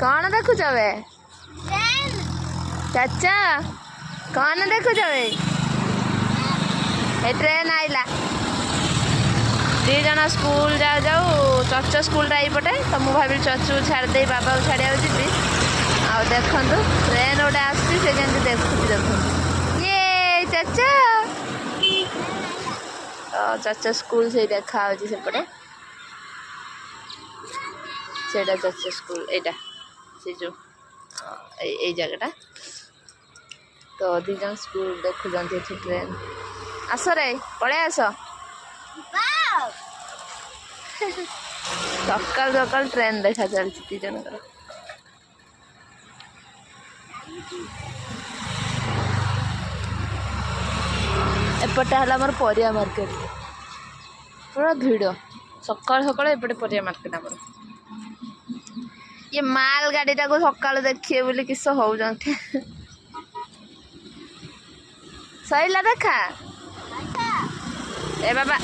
कौन देखुच बे चाचा कौन देखुच बे ट्रेन आइला दी जन स्कूल जाऊ जाऊ चर्च स्कूल पटे तो मुझे भावी चर्च छाड़ी बाबा को छाड़ा जी आ देखु ट्रेन गोटे आसती से देखुच देखु ये चाचा चाचा स्कूल से देखा सेपटे से चाचा स्कूल एटा से जो ए जगह तो दी जन स्कूल देखुं ट्रेन आस रे पड़े आस सकाल सकाल ट्रेन देखा चलती दी जन एपटे है आम परिया मार्केट पूरा भिड़ सकाल सकाल एपटे परिया मार्केट आम ये माल गाड़ी टाक सकाल देखिए बोली किस हो सैला देखा ए बाबा